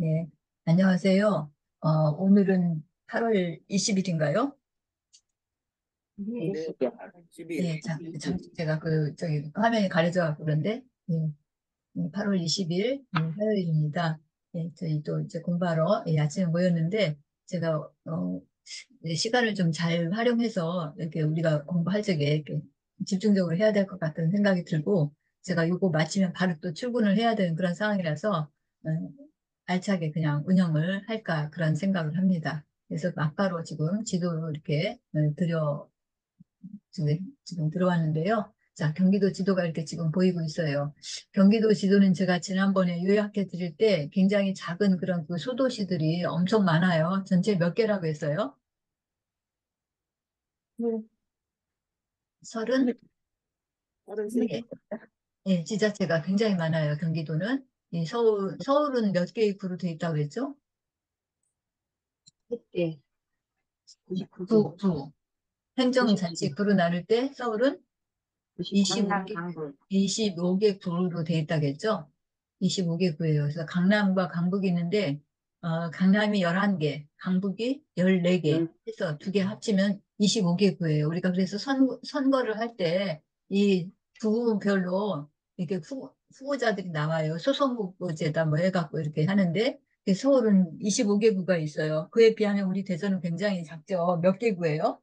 네, 안녕하세요. 오늘은 8월 20일인가요? 네, 네, 예, 11. 잠시 제가 화면이 가려져갖고 그런데, 예, 8월 20일, 화요일입니다. 예, 저희 또 이제 공부하러 아침에 모였는데, 제가, 시간을 좀 잘 활용해서 이렇게 우리가 공부할 적에 이렇게 집중적으로 해야 될 것 같은 생각이 들고, 제가 요거 마치면 바로 또 출근을 해야 되는 그런 상황이라서, 어, 알차게 그냥 운영을 할까 그런 생각을 합니다. 그래서 막바로 지금 지도로 이렇게 지금 들어왔는데요. 자, 경기도 지도가 이렇게 지금 보이고 있어요. 경기도 지도는 제가 지난번에 요약해 드릴 때 굉장히 작은 그런 그 소도시들이 엄청 많아요. 전체 몇 개라고 했어요? 네, 서른? 네. 33개? 예, 지자체가 굉장히 많아요. 경기도는. 이 서울은 몇 개의 구로 돼 있다고 그랬죠? 네, 99개, 9. 99개, 행정자치구로 나눌 때 서울은 99개. 25개, 25개 구로 돼 있다겠죠? 25개 구예요. 그래서 강남과 강북이 있는데, 강남이 11개, 강북이 14개 해서 두 개 합치면 25개 구예요. 우리가 그래서 선거를 할 때 이 구별로 이렇게 후보자들이 나와요. 소선 후보제다 뭐 해갖고 이렇게 하는데, 서울은 25개 구가 있어요. 그에 비하면 우리 대전은 굉장히 작죠. 몇 개 구예요?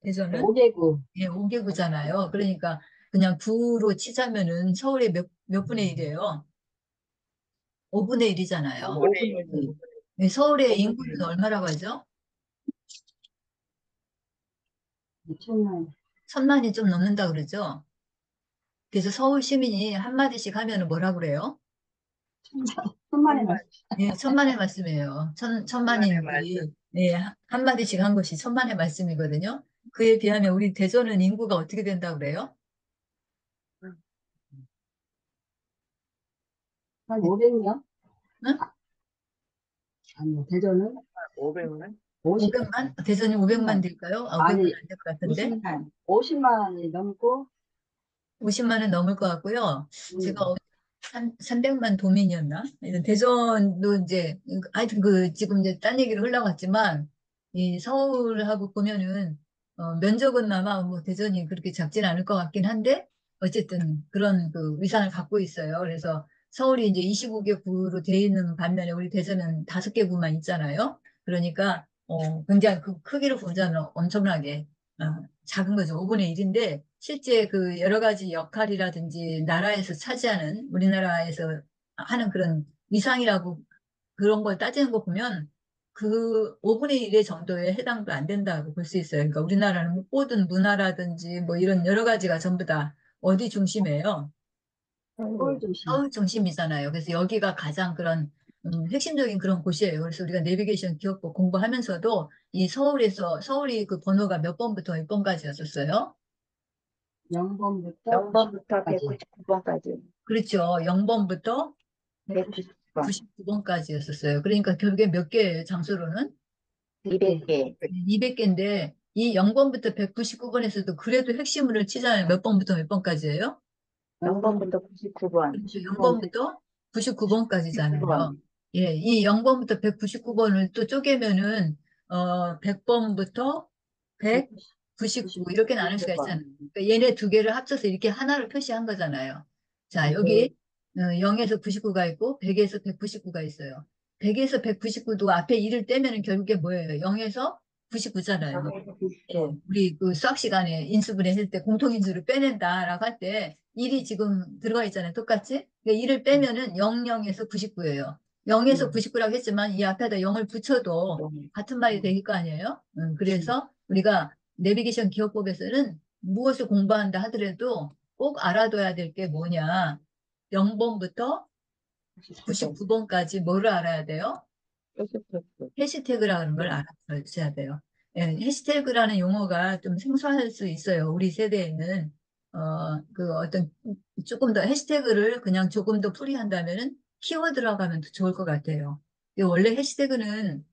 대전은? 5개국, 예, 5개구잖아요. 그러니까 그냥 구로 치자면은 서울의 몇 분의 1이에요? 5분의 1이잖아요. 5분의 1. 서울의 5분의 인구는 1. 얼마라고 하죠? 2천만, 1000만이 좀 넘는다 그러죠? 그래서 서울 시민이 한마디씩 하면은 뭐라 그래요? 천만에 만, 천만, 예, 천만의 말씀이에요. 천만의 말씀. 천만인들이, 예, 한마디씩 한 것이 천만의 말씀이거든요. 그에 비하면 우리 대전은 인구가 어떻게 된다고 그래요? 한 500명? 응? 아니요, 대전은 500만? 50, 500만? 대전이 500만 50만, 될까요? 500만 아니, 안 될 것 같은데? 50만이 넘고, 50만 원 넘을 것 같고요. 제가 음, 300만 도민이었나? 하여튼 대전도 이제, 하여튼 지금 이제 딴 얘기로 흘러갔지만, 이 서울하고 보면은, 면적은 아마 뭐 대전이 그렇게 작진 않을 것 같긴 한데, 어쨌든 그런 그 위상을 갖고 있어요. 그래서 서울이 이제 25개 구로 돼 있는 반면에 우리 대전은 5개 구만 있잖아요. 그러니까, 굉장히 그 크기로 보자면 엄청나게 작은 거죠. 5분의 1인데 실제 그 여러 가지 역할이라든지 나라에서 차지하는 우리나라에서 하는 그런 위상이라고 그런 걸 따지는 거 보면 그 5분의 1의 정도에 해당도 안 된다고 볼 수 있어요. 그러니까 우리나라는 모든 문화라든지 뭐 이런 여러 가지가 전부 다 어디 중심이에요? 서울 중심. 서울 중심이잖아요. 그래서 여기가 가장 그런 핵심적인 그런 곳이에요. 그래서 우리가 내비게이션 기억법 공부하면서도 이 서울이 그 번호가 몇 번부터 몇 번까지였었어요? 0번부터 0번부터 99까지, 199번까지. 그렇죠. 0번부터 199번. 199번까지였었어요. 그러니까 결국에 몇 개예요, 장수로는? 100개, 200개. 200개인데 이 0번부터 199번에서도 그래도 핵심을 치잖아요. 몇 번부터 몇 번까지예요? 0번부터 99번. 그렇죠. 99번, 0번부터 99번까지잖아요. 199번, 예, 이 0번부터 199번을 또 쪼개면은 100번부터 199 이렇게 나눌 수가 199번. 있잖아요. 그러니까 얘네 두 개를 합쳐서 이렇게 하나를 표시한 거잖아요. 자, 네, 여기 0에서 99가 있고 100에서 199가 있어요. 100에서 199도 앞에 1을 떼면은 결국에 뭐예요? 0에서 99잖아요. 예, 199. 우리 그 수학 시간에 인수분해 했을 때 공통인수를 빼낸다라고 할 때 1이 지금 들어가 있잖아요. 똑같이. 그러니까 1을 빼면은 00에서 99예요. 0에서 음, 99라고 했지만 이 앞에다 0을 붙여도 같은 말이 음, 되실 거 아니에요? 음. 그래서 우리가 내비게이션 기억법에서는 무엇을 공부한다 하더라도 꼭 알아둬야 될 게 뭐냐. 0번부터 99번. 99번까지 뭐를 알아야 돼요? 99. 해시태그라는 걸 알아두셔야 돼요. 예, 해시태그라는 용어가 좀 생소할 수 있어요. 우리 세대에는 그 어떤 조금 더 해시태그를 그냥 조금 더 풀이한다면은 키워드라고 하면 더 좋을 것 같아요. 원래 해시태그는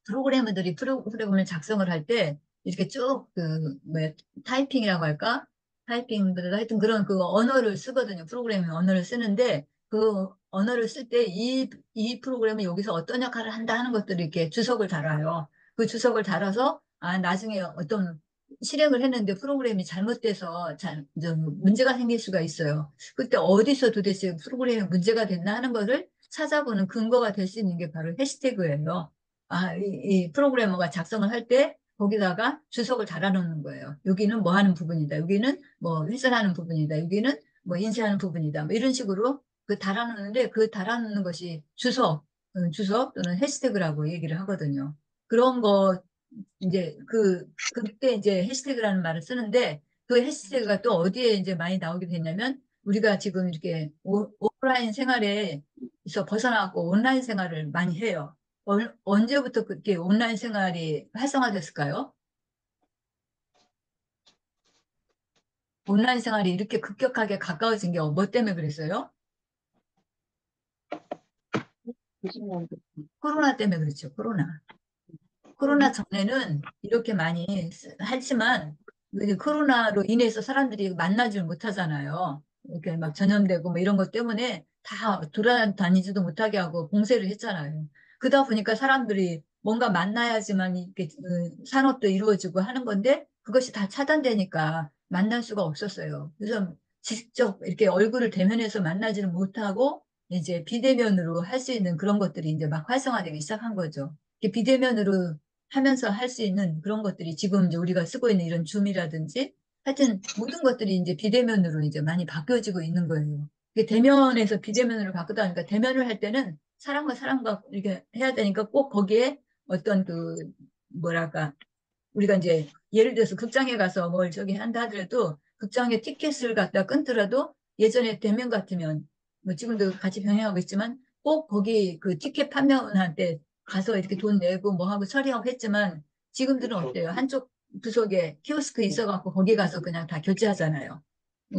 프로그래머들이 프로그램을 작성을 할 때 이렇게 쭉 뭐 타이핑이라고 할까? 타이핑보다 하여튼 그런 그 언어를 쓰거든요. 프로그래밍 언어를 쓰는데 그 언어를 쓸 때 이 프로그램은 여기서 어떤 역할을 한다 하는 것들을 이렇게 주석을 달아요. 그 주석을 달아서 나중에 어떤 실행을 했는데 프로그램이 잘못돼서 좀 문제가 생길 수가 있어요. 그때 어디서 도대체 프로그램이 문제가 됐나 하는 것을 찾아보는 근거가 될 수 있는 게 바로 해시태그예요. 이 프로그래머가 작성을 할 때 거기다가 주석을 달아놓는 거예요. 여기는 뭐 하는 부분이다. 여기는 뭐 훼손하는 부분이다. 여기는 뭐 인쇄하는 부분이다. 뭐 이런 식으로 그 달아놓는데 그 달아놓는 것이 주석 또는 해시태그라고 얘기를 하거든요. 그런 거 이제 그때 이제 해시태그라는 말을 쓰는데 그 해시태그가 또 어디에 이제 많이 나오게 됐냐면 우리가 지금 이렇게 오프라인 생활에서 벗어나고 온라인 생활을 많이 해요. 언제부터 그렇게 온라인 생활이 활성화됐을까요? 온라인 생활이 이렇게 급격하게 가까워진 게 뭐 때문에 그랬어요? 90년대. 코로나 때문에 그렇죠. 코로나 전에는 이렇게 많이 하지만 이제 코로나로 인해서 사람들이 만나질 못하잖아요. 이렇게 막 전염되고 뭐 이런 것 때문에 다 돌아다니지도 못하게 하고 봉쇄를 했잖아요. 그러다 보니까 사람들이 뭔가 만나야지만 이렇게 산업도 이루어지고 하는 건데 그것이 다 차단되니까 만날 수가 없었어요. 그래서 직접 이렇게 얼굴을 대면해서 만나지는 못하고 이제 비대면으로 할 수 있는 그런 것들이 이제 막 활성화되기 시작한 거죠. 이렇게 비대면으로 하면서 할 수 있는 그런 것들이 지금 이제 우리가 쓰고 있는 이런 줌이라든지 하여튼 모든 것들이 이제 비대면으로 이제 많이 바뀌어지고 있는 거예요. 이게 대면에서 비대면으로 바꾸다 보니까 대면을 할 때는 사람과 사람과 이렇게 해야 되니까 꼭 거기에 어떤 뭐랄까 우리가 이제 예를 들어서 극장에 가서 뭘 저기 한다 하더라도 극장에 티켓을 갖다 끊더라도 예전에 대면 같으면 뭐 지금도 같이 병행하고 있지만 꼭 거기 그 티켓 판매원한테 가서 이렇게 돈 내고 뭐 하고 처리하고 했지만 지금들은 어때요? 한쪽 구석에 키오스크 있어갖고 거기 가서 그냥 다 결제하잖아요.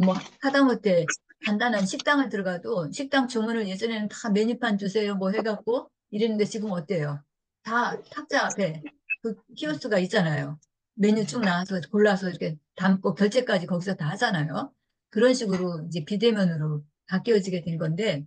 뭐 하다못해 간단한 식당을 들어가도 식당 주문을 예전에는 다 메뉴판 주세요 뭐 해갖고 이랬는데 지금 어때요? 다 탁자 앞에 그 키오스크가 있잖아요. 메뉴 쭉 나와서 골라서 이렇게 담고 결제까지 거기서 다 하잖아요. 그런 식으로 이제 비대면으로 바뀌어지게 된 건데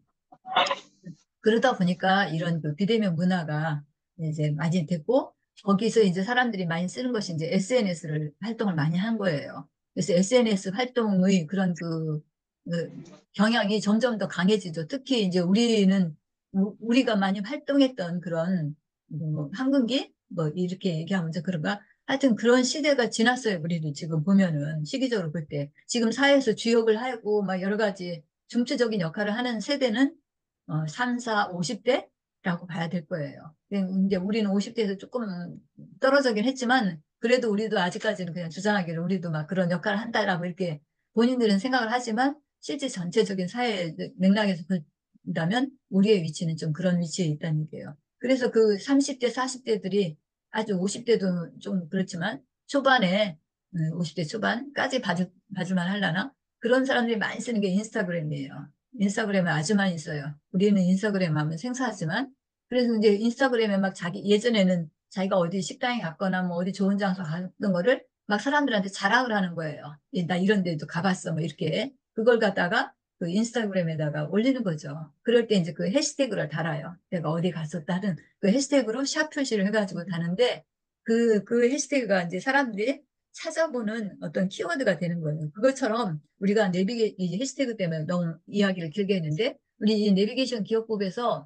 그러다 보니까 이런 그 비대면 문화가 이제 많이 됐고 거기서 이제 사람들이 많이 쓰는 것이 이제 SNS를 활동을 많이 한 거예요. 그래서 SNS 활동의 그런 그 경향이 점점 더 강해지죠. 특히 이제 우리는 우리가 많이 활동했던 그런 뭐 황금기 뭐 이렇게 얘기하면 이제 그런가 하여튼 그런 시대가 지났어요. 우리도 지금 보면은 시기적으로 볼 때 지금 사회에서 주역을 하고 막 여러 가지 중추적인 역할을 하는 세대는 3, 4, 50대라고 봐야 될 거예요. 이제 우리는 50대에서 조금 떨어지긴 했지만 그래도 우리도 아직까지는 그냥 주장하기를 우리도 막 그런 역할을 한다라고 이렇게 본인들은 생각을 하지만 실제 전체적인 사회 맥락에서 본다면 우리의 위치는 좀 그런 위치에 있다는 얘기예요. 그래서 그 30대, 40대들이 아주 50대도 좀 그렇지만 초반에 50대 초반까지 봐줄만 하려나? 그런 사람들이 많이 쓰는 게 인스타그램이에요. 인스타그램에 아주 많이 써요. 우리는 인스타그램 하면 생소하지만 그래서 이제 인스타그램에 막 예전에는 자기가 어디 식당에 갔거나 뭐 어디 좋은 장소 갔던 거를 막 사람들한테 자랑을 하는 거예요. 나 이런 데도 가봤어. 뭐 이렇게. 그걸 갖다가 그 인스타그램에다가 올리는 거죠. 그럴 때 이제 그 해시태그를 달아요. 내가 어디 갔었다는 그 해시태그로 샵 표시를 해가지고 다는데 그 해시태그가 이제 사람들이 찾아보는 어떤 키워드가 되는 거예요. 그것처럼 우리가 이제 해시태그 때문에 너무 이야기를 길게 했는데, 우리 이 내비게이션 기억법에서,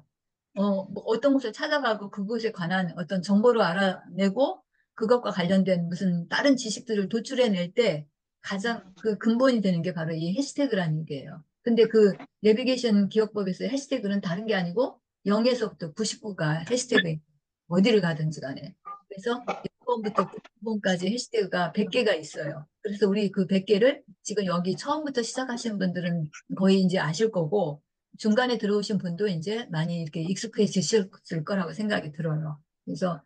뭐 어떤 곳을 찾아가고 그곳에 관한 어떤 정보를 알아내고 그것과 관련된 무슨 다른 지식들을 도출해낼 때 가장 그 근본이 되는 게 바로 이 해시태그라는 얘기예요. 근데 그 내비게이션 기억법에서 해시태그는 다른 게 아니고 0에서부터 99가 해시태그예요. 어디를 가든지 간에. 그래서 1번부터 9번까지 해시태그가 100개가 있어요. 그래서 우리 그 100개를 지금 여기 처음부터 시작하신 분들은 거의 이제 아실 거고, 중간에 들어오신 분도 이제 많이 이렇게 익숙해지실 거라고 생각이 들어요. 그래서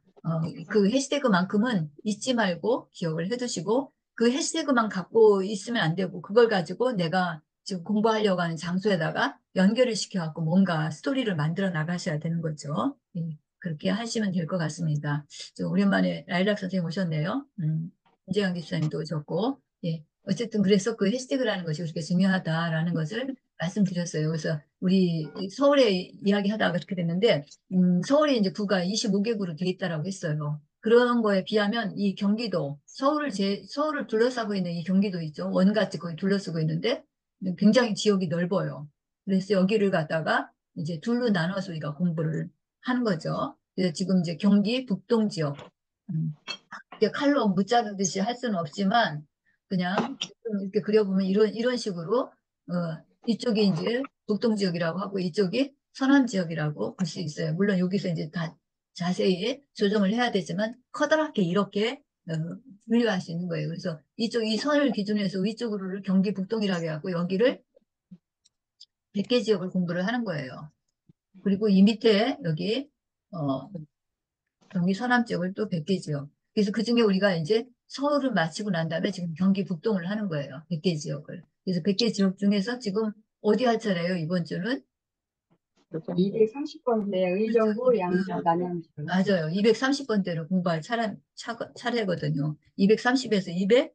그 해시태그만큼은 잊지 말고 기억을 해두시고, 그 해시태그만 갖고 있으면 안 되고, 그걸 가지고 내가 지금 공부하려고 하는 장소에다가 연결을 시켜갖고 뭔가 스토리를 만들어 나가셔야 되는 거죠. 예, 그렇게 하시면 될 것 같습니다. 오랜만에 라일락 선생님 오셨네요. 김재영 기수님도 오셨고, 예. 어쨌든 그래서 그 해시태그라는 것이 그렇게 중요하다라는 것을 말씀드렸어요. 그래서 우리 서울에 이야기하다가 그렇게 됐는데, 서울에 이제 구가 25개구로 돼 있다라고 했어요. 그런 거에 비하면 이 경기도, 서울을 둘러싸고 있는 이 경기도 있죠. 원같이 거의 둘러쓰고 있는데 굉장히 지역이 넓어요. 그래서 여기를 갖다가 이제 둘로 나눠서 우리가 공부를 하는 거죠. 그래서 지금 이제 경기 북동 지역, 음, 이렇게 칼로 무자르듯이 할 수는 없지만 그냥 좀 이렇게 그려보면 이런 식으로 이쪽이 이제 북동 지역이라고 하고 이쪽이 서남 지역이라고 볼 수 있어요. 물론 여기서 이제 다 자세히 조정을 해야 되지만 커다랗게 이렇게 분류할 수 있는 거예요. 그래서 이 선을 기준으로 해서 위쪽으로를 경기 북동이라고 해갖고 여기를 100개 지역을 공부를 하는 거예요. 그리고 이 밑에 여기 어, 경기 서남 지역을 또 100개 지역. 그래서 그중에 우리가 이제 서울을 마치고 난 다음에 지금 경기 북동을 하는 거예요. 100개 지역을. 그래서 100개 지역 중에서 지금 어디 할 차례예요, 이번 주는? 230번대 의정부, 양주, 남양주. 맞아요. 230번대로 공부할 차례거든요. 230에서 230?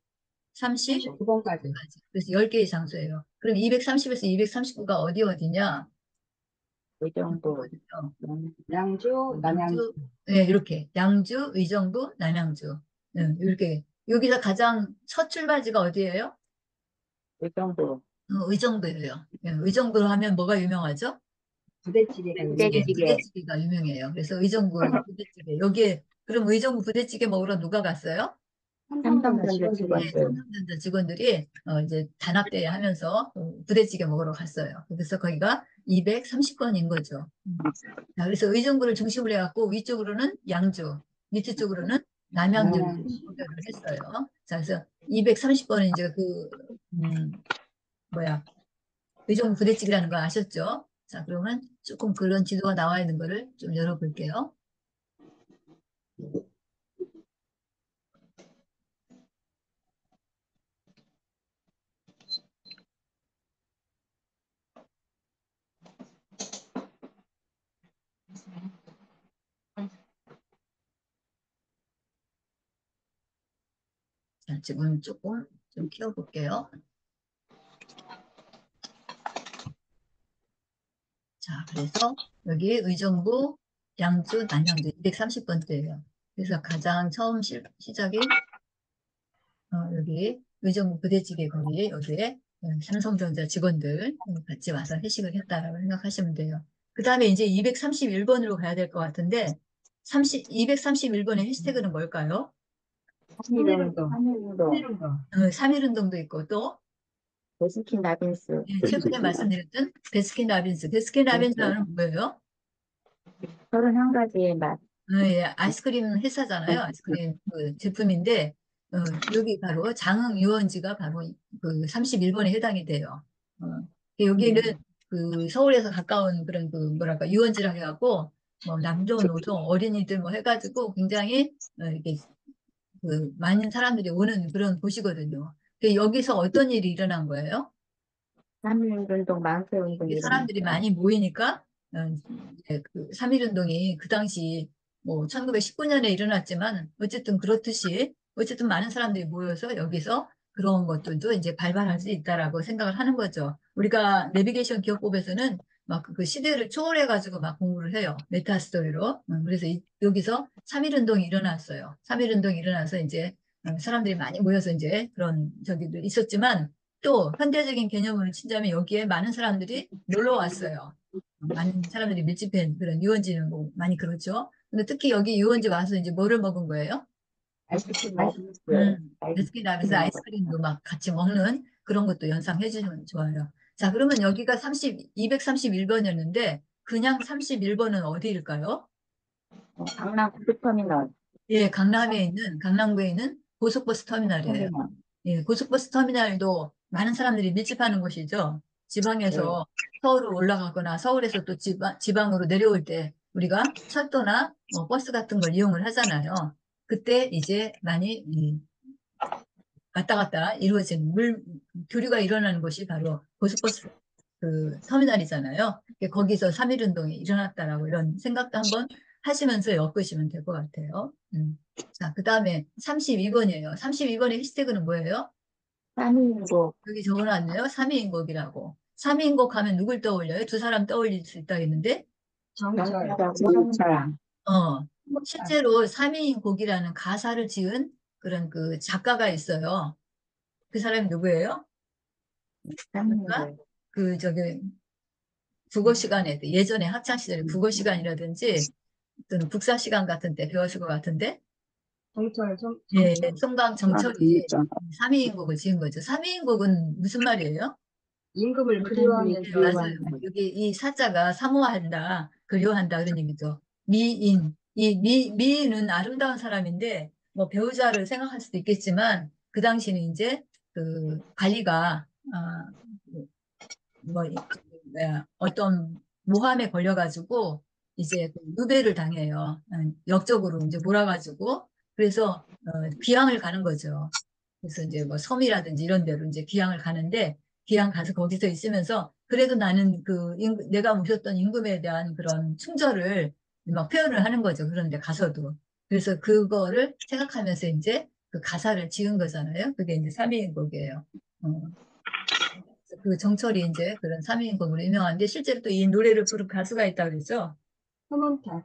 39번까지. 그래서 10개의 장소예요. 그럼 230에서 239가 어디냐? 의정부, 양주, 남양주. 네, 이렇게. 양주, 의정부, 남양주. 네, 이렇게. 여기서 가장 첫 출발지가 어디예요? 의정부, 의정부예요. 예, 의정부로 하면 뭐가 유명하죠? 부대찌개가 예, 유명해요. 부대찌개. 부대찌개가 유명해요. 그래서 의정부 부대찌개. 여기에, 그럼 의정부 부대찌개 먹으러 누가 갔어요? 삼성전자 삼성전자 직원들이. 네, 직원들. 삼성전자 직원들이 이제 단합대회 하면서 부대찌개 먹으러 갔어요. 그래서 거기가 230건인 거죠. 자, 그래서 의정부를 중심으로 해갖고 위쪽으로는 양주, 밑에 쪽으로는 남양주를 남양주. 소개를 했어요. 자, 그래서 230번은 이제 뭐야, 의정부 부대찌개라는 거 아셨죠? 자, 그러면 조금 그런 지도가 나와 있는 거를 좀 열어볼게요. 자, 지금 조금 좀 키워볼게요. 자, 그래서 여기 의정부, 양주, 남양주 230번대예요. 그래서 가장 처음 시작이 여기 의정부 부대찌개 거기 여기에 삼성전자 직원들 같이 와서 회식을 했다라고 생각하시면 돼요. 그 다음에 이제 231번으로 가야 될 것 같은데 231번의 해시태그는 뭘까요? 3.1운동. 3일운동, 3.1운동. 3.1운동도 있고 또 베스킨 라빈스, 최근에 말씀드렸던 베스킨라빈스. 베스킨라빈스는 뭐예요? 31가지의 맛. 예, 아이스크림 회사잖아요. 아이스크림 그 제품인데 여기 바로 장흥 유원지가 바로 그 31번에 해당이 돼요. 어, 여기는 그 서울에서 가까운 그런 그 뭐랄까 유원지라 해갖고 뭐 남녀 노소 어린이들 뭐 해가지고 굉장히 이렇게 그 많은 사람들이 오는 그런 곳이거든요. 근데 여기서 어떤 일이 일어난 거예요? 3일운동, 만세운동 이게 이런 사람들이 많이 모이니까 이제 그 3.1운동이 그 당시 뭐 1919년에 일어났지만 어쨌든 그렇듯이 어쨌든 많은 사람들이 모여서 여기서 그런 것들도 이제 발발할 수 있다라고 생각을 하는 거죠. 우리가 내비게이션 기억법에서는 막 그 시대를 초월해 가지고 막 공부를 해요. 메타스토리로. 그래서 여기서 3.1운동이 일어났어요. 3.1운동이 일어나서 이제 사람들이 많이 모여서 이제 그런 저기도 있었지만 또 현대적인 개념으로 친자면 여기에 많은 사람들이 놀러 왔어요. 많은 사람들이 밀집한 그런 유원지는 뭐 많이 그렇죠. 근데 특히 여기 유원지 와서 이제 뭐를 먹은 거예요? 아이스크림 라빈스, 베스킨라빈스 아이스크림 아이스크림도 막 같이 먹는 그런 것도 연상해 주시면 좋아요. 자, 그러면 여기가 231번이었는데 그냥 31번은 어디일까요? 강남 고속터미널, 예, 강남구에 있는 고속버스 터미널이에요. 터미널. 예, 고속버스 터미널도 많은 사람들이 밀집하는 곳이죠. 네. 지방에서 서울을 올라가거나 서울에서 또 지방으로 내려올 때 우리가 철도나 뭐 버스 같은 걸 이용을 하잖아요. 그때 이제 많이 왔다 갔다 이루어진 교류가 일어나는 곳이 바로 고속버스 그 터미널이잖아요. 거기서 3.1운동이 일어났다라고 이런 생각도 한번 하시면서 엮으시면 될 것 같아요. 자, 그 다음에 32번이에요. 32번의 해시태그는 뭐예요? 3일운동, 여기 적어놨네요. 3.2인국이라고. 삼인곡 하면 누굴 떠올려요? 두 사람 떠올릴 수 있다겠는데? 정철. 정철. 실제로 삼인곡이라는 가사를 지은 그런 그 작가가 있어요. 그 사람이 누구예요? 그러니까 그 저기 국어 시간에 예전에 학창 시절에 국어 시간이라든지 또는 국사 시간 같은 때 배웠을 것 같은데 정철. 예, 정철. 송강 정철이 삼위인곡을 지은 거죠. 삼위인곡은 무슨 말이에요? 임금을 그리워하면 네, 맞아요. 여기 이 사자가 사모한다, 그리워한다 그런 얘기죠. 미인, 미인은 아름다운 사람인데 뭐 배우자를 생각할 수도 있겠지만 그 당시는 이제 그 관리가 뭐 뭐야, 어떤 모함에 걸려가지고 이제 그 유배를 당해요. 역적으로 이제 몰아가지고 그래서 귀향을 가는 거죠. 그래서 이제 뭐 섬이라든지 이런 데로 이제 귀향을 가는데 귀향 가서 거기서 있으면서 그래도 나는 그 내가 모셨던 임금에 대한 그런 충절을 막 표현을 하는 거죠. 그런데 가서도. 그래서 그거를 생각하면서 이제 그 가사를 지은 거잖아요. 그게 이제 삼위인곡이에요. 그 정철이 이제 그런 삼위인곡으로 유명한데 실제로 또 이 노래를 부른 가수가 있다고 그랬죠. 서문탁.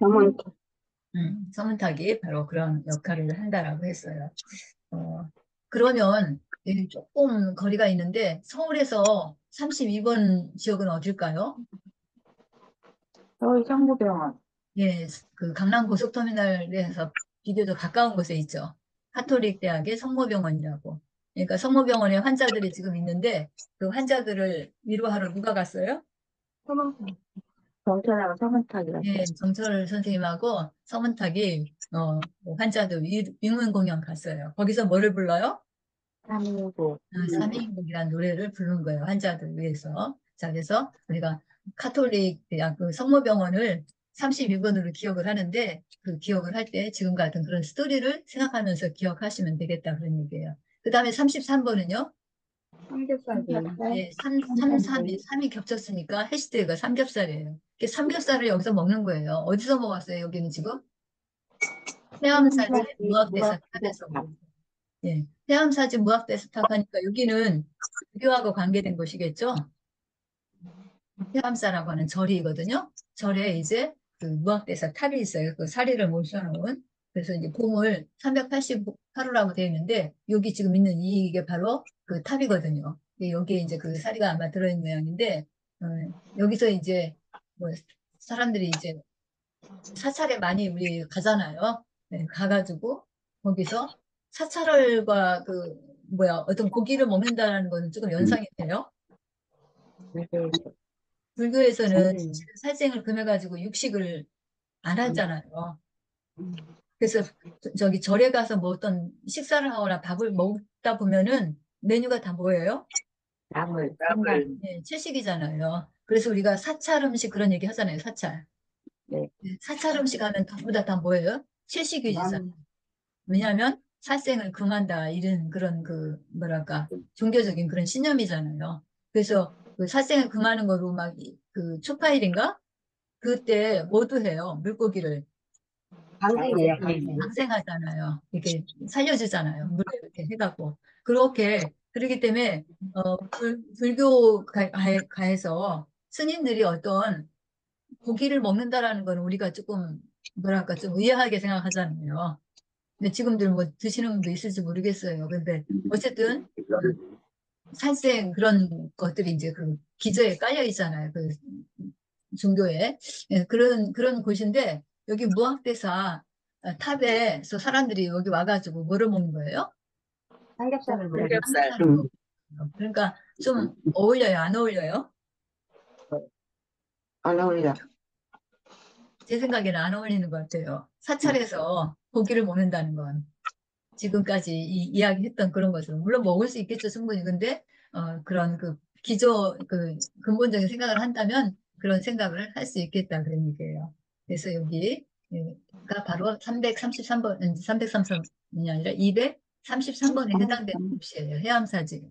서문탁이 바로 그런 역할을 한다라고 했어요. 그러면 여기 조금 거리가 있는데 서울에서 32번 지역은 어딜까요? 서울 성모병원. 예, 그 강남 고속터미널에서 비교적 가까운 곳에 있죠. 카톨릭 대학의 성모병원이라고. 그러니까 성모병원에 환자들이 지금 있는데 그 환자들을 위로하러 누가 갔어요? 서문탁. 정철하고 서문탁이라고. 예, 정철 선생님하고 서문탁이 뭐 환자들 위문 공연 갔어요. 거기서 뭐를 불러요? 삼인국. 삼위인곡이라는 노래를 부른 거예요. 환자들 위해서. 자, 그래서 우리가 카톨릭 대학 그 성모병원을 32번으로 기억을 하는데 그 기억을 할 때 지금 같은 그런 스토리를 생각하면서 기억하시면 되겠다 그런 얘기예요. 그 다음에 33번은요? 삼겹살들. 예, 3이 겹쳤으니까 해시태그가 삼겹살이에요. 이게 삼겹살을 여기서 먹는 거예요. 어디서 먹었어요? 여기는 지금? 해암사진 무학대사 탑에서 먹었어요. 예, 해암사진 무학대사 탑 하니까 여기는 불교하고 관계된 곳이겠죠? 해암사라고 하는 절이거든요. 절에 이제 그 무학대사 탑이 있어요. 그 사리를 모셔놓은. 그래서 이제 봄을 388호라고 되어 있는데 여기 지금 있는 이게 바로 그 탑이거든요. 여기에 이제 그 사리가 아마 들어있는 모양인데 어, 여기서 이제 뭐 사람들이 이제 사찰에 많이 우리 가잖아요. 네, 가가지고 거기서 사찰과 그 뭐야 어떤 고기를 먹는다는 거는 조금 연상이 돼요. 불교에서는 살생을 금해가지고 육식을 안 하잖아요. 그래서 저기 절에 가서 뭐 어떤 식사를 하거나 밥을 먹다 보면은 메뉴가 다 뭐예요? 나물. 네, 채식이잖아요. 그래서 우리가 사찰 음식 그런 얘기 하잖아요. 사찰. 네. 사찰 음식 하면 전부 다 뭐예요? 채식이잖아요. 왜냐하면 살생을 금한다 이런 그런 그 뭐랄까 종교적인 그런 신념이잖아요. 그래서 그 살생을 금하는 거로 막 그 초파일인가? 그때 뭐도 해요. 물고기를 방생이에요, 방생. 방생하잖아요. 이렇게 살려주잖아요. 물에 이렇게 해갖고 그러기 때문에 불교가에서 스님들이 어떤 고기를 먹는다라는 건 우리가 조금 뭐랄까 좀 의아하게 생각하잖아요. 근데 지금들 뭐 드시는 분도 있을지 모르겠어요. 근데 어쨌든 살생 그런 것들이 이제 그 기저에 깔려 있잖아요. 그 종교에. 예, 그런 곳인데 여기 무학대사 탑에서 사람들이 여기 와가지고 뭐를 먹는 거예요? 삼겹살을 먹어요. 삼겹살을 먹는 거예요. 그러니까 좀 어울려요? 안 어울려요? 안 어울려. 제 생각에는 안 어울리는 것 같아요. 사찰에서 고기를 먹는다는 건. 지금까지 이야기했던 그런 것을 물론 먹을 수 있겠죠 충분히 근데 그런 그 그 근본적인 생각을 한다면 그런 생각을 할 수 있겠다 그런 얘기예요. 그래서 여기가 바로 333번 333번이 아니라 233번에 해당되는 곳이에요. 해암사지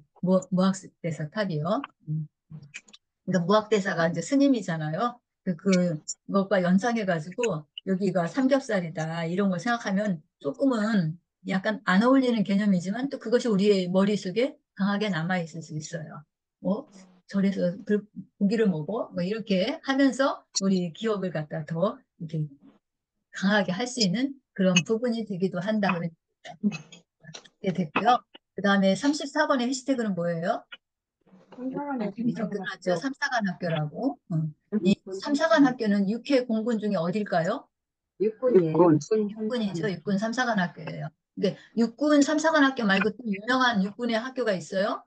무학대사 탑이요. 그러니까 무학대사가 이제 스님이잖아요. 그것과 연상해가지고 여기가 삼겹살이다 이런 걸 생각하면 조금은 약간 안 어울리는 개념이지만 또 그것이 우리의 머릿속에 강하게 남아있을 수 있어요. 뭐 절에서 고기를 먹어 뭐 이렇게 하면서 우리 기업을 갖다 더 이렇게 강하게 할 수 있는 그런 부분이 되기도 한다 그렇게 됐고요. 그 다음에 34번의 해시태그는 뭐예요? 삼사관에 이 접근하죠. 삼사관 학교라고. 이 삼사관 학교는 육해 공군 중에 어딜까요? 육군이에요. 육군이죠. 육군 삼사관 학교예요. 근데 육군 삼사관 학교 말고 또 유명한 육군의 학교가 있어요.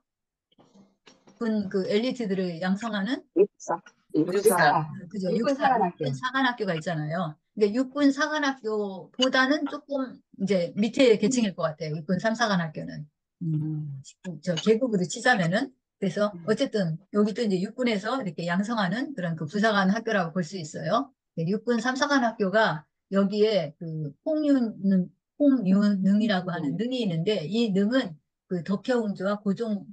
군 그 엘리트들을 양성하는 육사. 육사. 그죠. 육군 육사, 사관학교. 육군 사관학교가 있잖아요. 근데 육군 사관학교보다는 조금 이제 밑에 계층일 것 같아요. 육군 삼사관학교는. 저 계급으로 치자면은. 그래서 어쨌든 여기도 이제 육군에서 이렇게 양성하는 그런 그 부사관 학교라고 볼 수 있어요. 네, 육군 삼사관학교가 여기에 그 홍윤능이라고 하는 능이 있는데 이 능은 그 덕혜옹주와 고종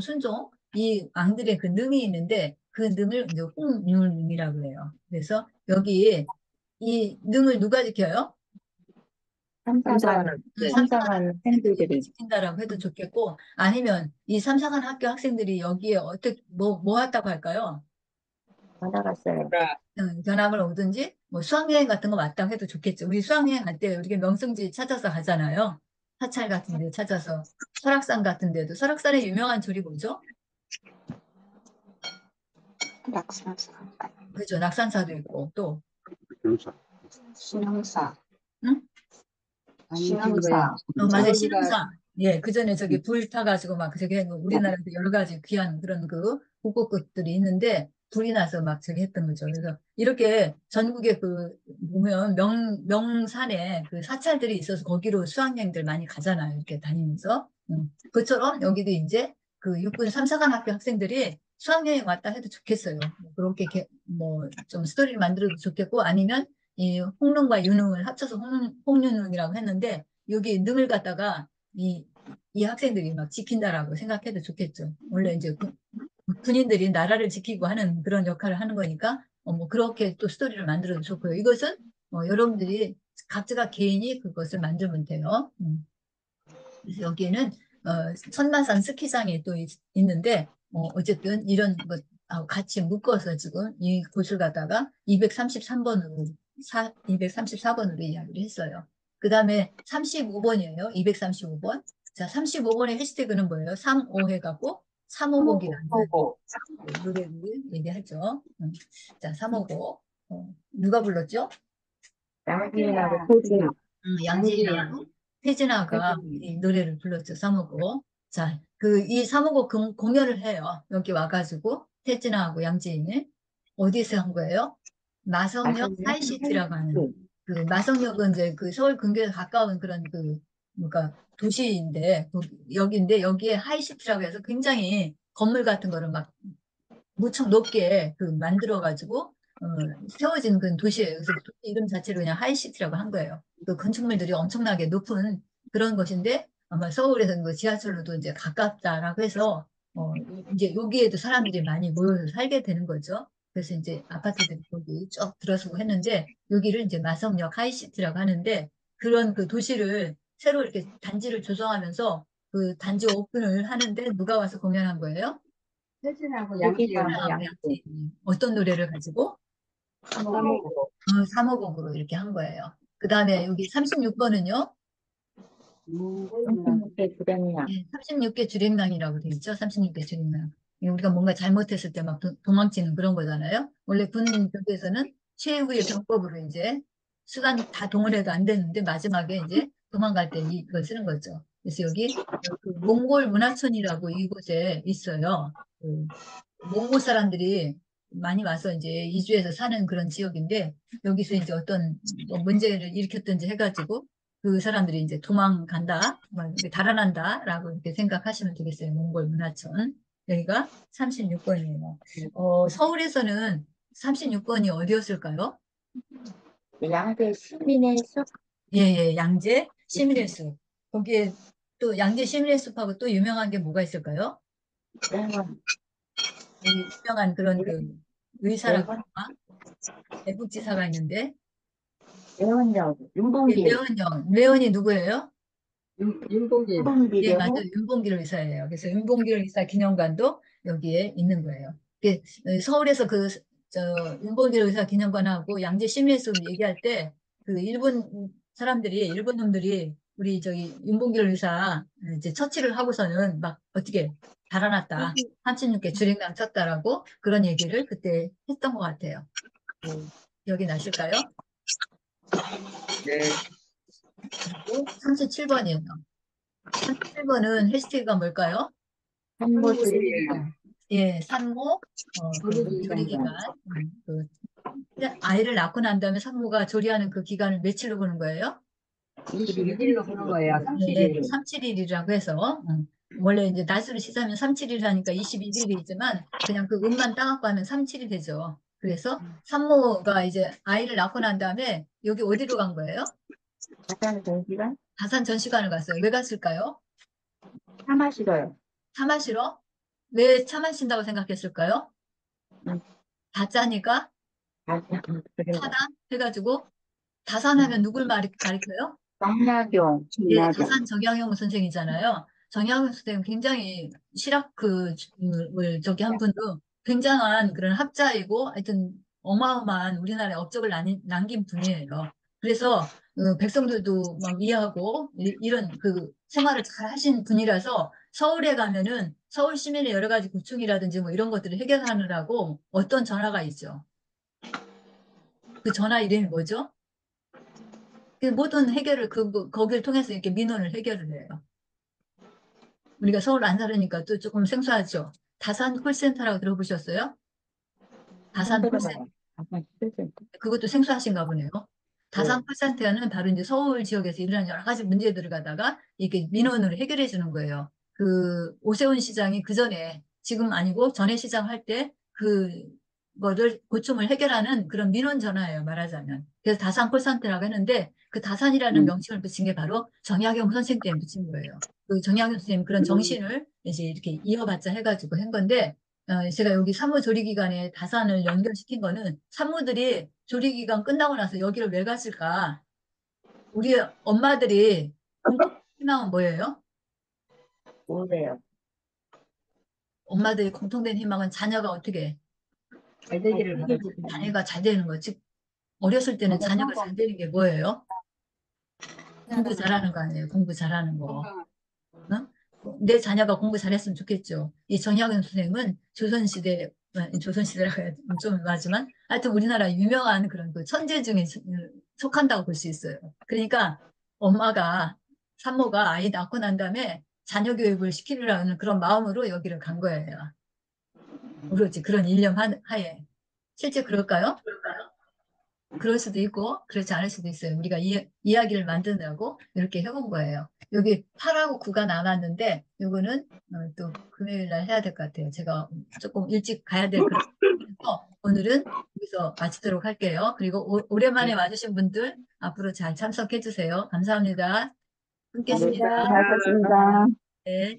순종 이 왕들의 그 능이 있는데 그 능을 이제 홍윤능이라고 해요. 그래서 여기 이 능을 누가 지켜요? 삼사관, 그 삼사관 팬들들이 지킨다라고 해도 좋겠고 아니면 이 삼사관 학교 학생들이 여기에 어떻게 뭐 했다고 할까요? 받아갔어요. 견학을 오든지 뭐 수학여행 같은 거 왔다고 해도 좋겠죠. 우리 수학여행 갈 때 우리가 명승지 찾아서 가잖아요. 사찰 같은 데 찾아서 설악산 같은 데도 설악산의 유명한 절이 뭐죠? 낙산사. 그죠. 낙산사도 있고 또 신흥사. 응? 신흥사. 맞아요. 저기가- 신흥사. 예, 그 전에 저기 불 타가지고 막 저기 우리나라에서 여러 가지 귀한 그런 그 국보급들이 있는데 불이 나서 막 저기 했던 거죠. 그래서 이렇게 전국에 그 보면 명산에 그 사찰들이 있어서 거기로 수학여행들 많이 가잖아요. 이렇게 다니면서. 그처럼 여기도 이제 그 육군 삼사관학교 학생들이 수학여행 왔다 해도 좋겠어요. 그렇게 뭐 좀 스토리를 만들어도 좋겠고 아니면 이 홍릉과 윤흥을 합쳐서 홍윤흥이라고 했는데 여기 능을 갖다가 이 학생들이 막 지킨다라고 생각해도 좋겠죠. 원래 이제 군인들이 나라를 지키고 하는 그런 역할을 하는 거니까 뭐 그렇게 또 스토리를 만들어도 좋고요. 이것은 여러분들이 각자가 개인이 그것을 만들면 돼요. 그래서 여기에는 천마산 스키장이 또 있는데 어쨌든 이런 것하고 같이 묶어서 지금 이 곳을 갖다가 233번으로 234번으로 이야기를 했어요. 그 다음에 35번이에요. 235번. 자, 35번의 해시태그는 뭐예요? 35 해갖고 3호곡이라는 노래를 얘기하죠. 자, 3호곡. 누가 불렀죠? 양진하고 토진. 양진이하고 태진아가 이 노래를 불렀죠. 3호곡. 자, 이 3호곡 공연을 해요. 여기 와가지고 태진아하고 양진이 어디서 한 거예요? 마성역 하이시티라고 하는 그 마성역은 이제 그 서울 근교에 가까운 그런 그러니까 도시인데 여기인데 여기에 하이시티라고 해서 굉장히 건물 같은 거를 막 무척 높게 만들어가지고 세워진 그 도시예요. 그래서 도시 이름 자체를 그냥 하이시티라고 한 거예요. 그 건축물들이 엄청나게 높은 그런 것인데 아마 서울에서 그 지하철로도 이제 가깝다라고 해서 이제 여기에도 사람들이 많이 모여서 살게 되는 거죠. 그래서 이제 아파트들이 거기 쭉 들어서고 했는데 여기를 이제 마성역 하이시티라고 하는데 그런 그 도시를 새로 이렇게 단지를 조성하면서 그 단지 오픈을 하는데 누가 와서 공연한 거예요? 태진하고 태진하고 양지하고 양지. 어떤 노래를 가지고? 삼호고. 3호곡으로 이렇게 한 거예요. 그 다음에 여기 36번은요? 36개 주량량. 36개 주랭랑이라고 되어 있죠? 36개 주랭랑. 우리가 뭔가 잘못했을 때 막 도망치는 그런 거잖아요. 원래 군 벽에서는 최후의 병법으로 이제 수단 다 동원해도 안 되는데 마지막에 이제 도망갈 때 이걸 쓰는 거죠. 그래서 여기 그 몽골 문화촌이라고 이곳에 있어요. 몽골 사람들이 많이 와서 이제 이주해서 사는 그런 지역인데 여기서 이제 어떤 뭐 문제를 일으켰든지 해가지고 그 사람들이 이제 도망간다, 막 이렇게 달아난다라고 이렇게 생각하시면 되겠어요. 몽골 문화촌. 여기가 36번이에요. 서울에서는 36번이 어디였을까요? 양재 시민의 숲. 예, 예, 양재 시민의 숲. 거기에 또 양재 시민의 숲하고 또 유명한 게 뭐가 있을까요? 대원. 여기 유명한 그런 그 의사라고 대원. 할까? 대북지사가 있는데 대원역. 윤봉길. 매원이 누구예요? 윤봉길. 윤봉길 예, 맞아요. 대원. 윤봉길 의사예요. 그래서 윤봉길 의사 기념관도 여기에 있는 거예요. 서울에서 윤봉길 의사 기념관하고 양재 시민회관 얘기할 때 그 일본 사람들이, 일본 놈들이 우리 저기 윤봉길 의사 이제 처치를 하고서는 막 어떻게 달아났다. 36개 줄행랑 쳤다라고 그런 얘기를 그때 했던 것 같아요. 기억이 나실까요? 네. 그리고 37번이에요. 37번은 해시태그가 뭘까요? 산모들이 예, 산모, 조리기간. 그 아이를 낳고 난 다음에 산모가 조리하는 그 기간을 며칠로 보는 거예요? 21일로 보는 거예요. 네, 30일. 37일이라고 해서 원래 이제 날수를 치자면 37일 하니까 21일이지만 그냥 그 음만 따갖고 하면 37이 되죠. 그래서 산모가 이제 아이를 낳고 난 다음에 여기 어디로 간 거예요? 가장 동기가 다산 전시관을 갔어요. 왜 갔을까요? 차 마시러요. 차 마시러? 왜 차 마신다고 생각했을까요? 음. 다짜니까 그래서 차다 해가지고 다산하면 누굴 가리켜요? 정약용, 예, 맞아. 다산 정약용 선생이잖아요. 정약용 선생님 굉장히 실학 저기 한 분도 굉장한 그런 학자이고 하여튼 어마어마한 우리나라에 업적을 남긴 분이에요. 그래서 백성들도 막 이해하고 이런 그 생활을 잘 하신 분이라서 서울에 가면은 서울 시민의 여러 가지 고충이라든지 뭐 이런 것들을 해결하느라고 어떤 전화가 있죠. 그 전화 이름이 뭐죠? 그 모든 해결을 거기를 통해서 이렇게 민원을 해결을 해요. 우리가 서울 안 살으니까 또 조금 생소하죠. 다산 콜센터라고 들어보셨어요? 다산 콜센터. 손들어봐요. 가장 힘들죠. 그것도 생소하신가 보네요. 다산 콜센터는 바로 이제 서울 지역에서 일어나는 여러 가지 문제들을 갖다가 이렇게 민원으로 해결해 주는 거예요. 그 오세훈 시장이 그 전에, 지금 아니고 전에 시장 할 때 그거를 고충을 해결하는 그런 민원 전화예요, 말하자면. 그래서 다산 콜센터라고 했는데 그 다산이라는 명칭을 붙인 게 바로 정약용 선생 때문에 붙인 거예요. 그 정약용 선생님 그런 정신을 이제 이렇게 이어받자 해가지고 한 건데, 제가 여기 산후조리기간에 다산을 연결시킨 거는 산모들이 조리기간 끝나고 나서 여기를 왜 갔을까? 우리 엄마들이 희망은 뭐예요? 뭐래요? 엄마들이 공통된 희망은 자녀가 어떻게, 잘 되기를 바라지. 자녀가 잘 되는 거. 즉, 어렸을 때는 자녀가 잘 되는 게 뭐예요? 공부 잘하는 거 아니에요? 공부 잘하는 거. 어? 내 자녀가 공부 잘했으면 좋겠죠. 이 정약용 선생님은 조선시대라고 해야 좀 맞지만, 하여튼 우리나라 유명한 그런 그 천재 중에 속한다고 볼 수 있어요. 그러니까 엄마가, 산모가 아이 낳고 난 다음에 자녀 교육을 시키려는 그런 마음으로 여기를 간 거예요. 오로지 그런 일념 하에. 실제 그럴까요? 그럴 수도 있고 그렇지 않을 수도 있어요. 우리가 이야기를 만드느라고 이렇게 해본 거예요. 여기 8하고 9가 남았는데 요거는 또 금요일 날 해야 될 것 같아요. 제가 조금 일찍 가야 될 것 같아서 오늘은 여기서 마치도록 할게요. 그리고 오랜만에 와주신 분들 앞으로 잘 참석해 주세요. 감사합니다. 끊겠습니다. 수고하셨습니다. 네.